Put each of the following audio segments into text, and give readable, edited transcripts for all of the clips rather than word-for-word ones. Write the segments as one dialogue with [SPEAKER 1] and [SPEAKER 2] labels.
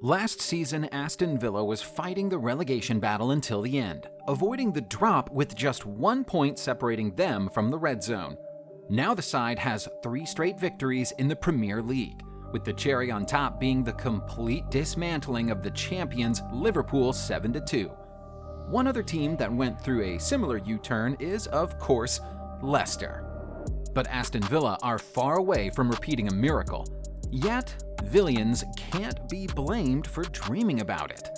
[SPEAKER 1] Last season, Aston Villa was fighting the relegation battle until the end, avoiding the drop with just 1 point separating them from the red zone. Now the side has 3 straight victories in the Premier League, with the cherry on top being the complete dismantling of the champions Liverpool 7-2. One other team that went through a similar U-turn is, of course, Leicester. But Aston Villa are far away from repeating a miracle. Yet, Villians can't be blamed for dreaming about it.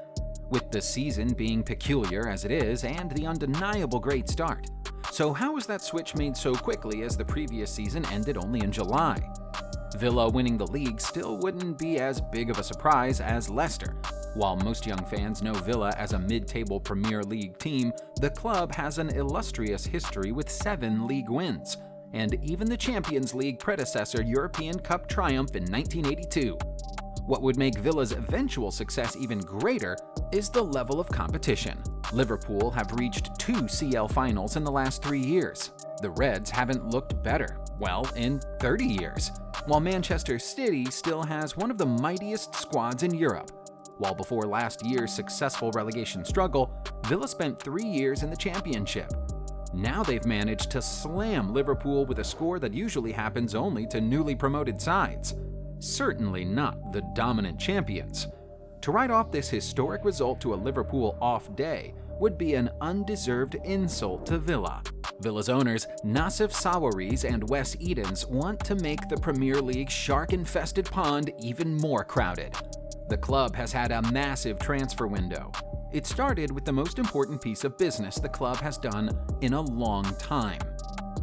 [SPEAKER 1] With the season being peculiar as it is and the undeniable great start. So how was that switch made so quickly as the previous season ended only in July? Villa winning the league still wouldn't be as big of a surprise as Leicester. While most young fans know Villa as a mid-table Premier League team, the club has an illustrious history with 7 league wins, and even the Champions League predecessor European Cup triumph in 1982. What would make Villa's eventual success even greater is the level of competition. Liverpool have reached 2 CL finals in the last 3 years. The Reds haven't looked better, well, in 30 years. While Manchester City still has one of the mightiest squads in Europe. While before last year's successful relegation struggle, Villa spent 3 years in the Championship. Now they've managed to slam Liverpool with a score that usually happens only to newly promoted sides. Certainly not the dominant champions. To write off this historic result to a Liverpool off day would be an undeserved insult to Villa. Villa's owners, Nassif Sawiris and Wes Edens, want to make the Premier League shark-infested pond even more crowded. The club has had a massive transfer window. It started with the most important piece of business the club has done in a long time.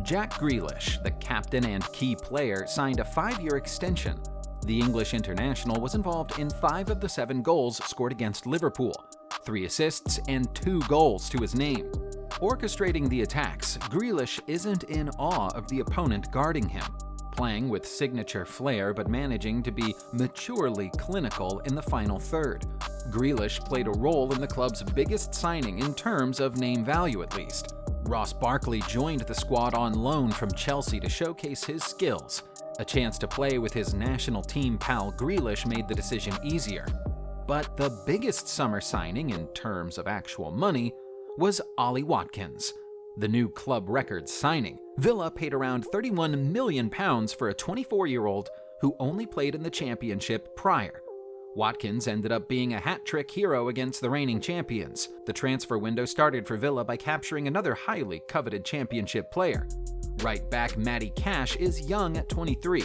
[SPEAKER 1] Jack Grealish, the captain and key player, signed a 5-year extension. The English international was involved in 5 of the 7 goals scored against Liverpool, 3 assists and 2 goals to his name. Orchestrating the attacks, Grealish isn't in awe of the opponent guarding him, playing with signature flair but managing to be maturely clinical in the final third. Grealish played a role in the club's biggest signing in terms of name value at least. Ross Barkley joined the squad on loan from Chelsea to showcase his skills. A chance to play with his national team pal Grealish made the decision easier. But the biggest summer signing in terms of actual money was Ollie Watkins, the new club record signing. Villa paid around £31 million for a 24-year-old who only played in the Championship prior. Watkins ended up being a hat-trick hero against the reigning champions. The transfer window started for Villa by capturing another highly coveted Championship player. Right back Matty Cash is young at 23.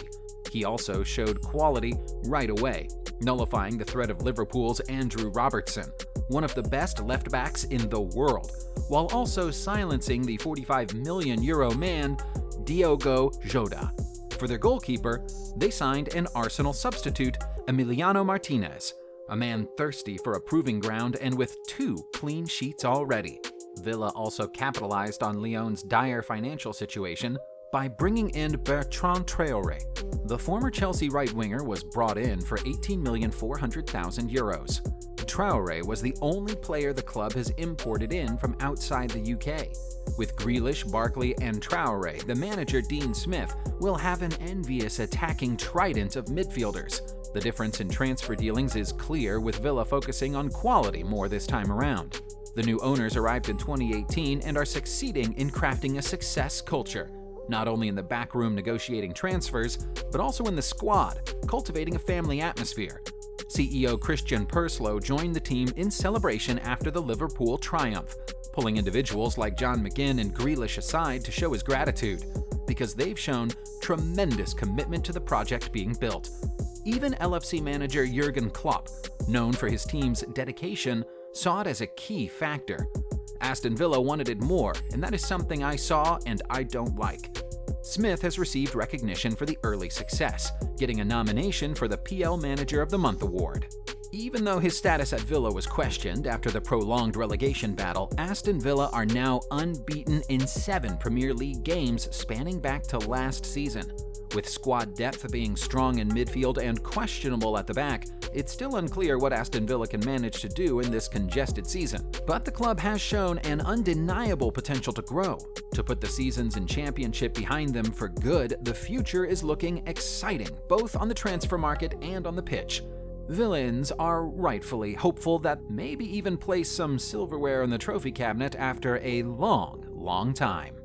[SPEAKER 1] He also showed quality right away, nullifying the threat of Liverpool's Andrew Robertson, one of the best left-backs in the world, while also silencing the €45 million man Diogo Jota. For their goalkeeper, they signed an Arsenal substitute, Emiliano Martinez, a man thirsty for a proving ground and with 2 clean sheets already. Villa also capitalized on Lyon's dire financial situation by bringing in Bertrand Traoré. The former Chelsea right-winger was brought in for €18,400,000. Traoré was the only player the club has imported in from outside the UK. With Grealish, Barkley, and Traoré, the manager Dean Smith will have an envious attacking trident of midfielders. The difference in transfer dealings is clear, with Villa focusing on quality more this time around. The new owners arrived in 2018 and are succeeding in crafting a success culture, not only in the backroom negotiating transfers, but also in the squad, cultivating a family atmosphere. CEO Christian Purslow joined the team in celebration after the Liverpool triumph, pulling individuals like John McGinn and Grealish aside to show his gratitude, because they've shown tremendous commitment to the project being built. Even LFC manager Jurgen Klopp, known for his team's dedication, saw it as a key factor. Aston Villa wanted it more, and that is something I saw and I don't like. Smith has received recognition for the early success, getting a nomination for the PL Manager of the Month award. Even though his status at Villa was questioned after the prolonged relegation battle, Aston Villa are now unbeaten in 7 Premier League games spanning back to last season. With squad depth being strong in midfield and questionable at the back, it's still unclear what Aston Villa can manage to do in this congested season. But the club has shown an undeniable potential to grow. To put the seasons in Championship behind them for good, the future is looking exciting, both on the transfer market and on the pitch. Villains are rightfully hopeful that maybe even place some silverware in the trophy cabinet after a long time.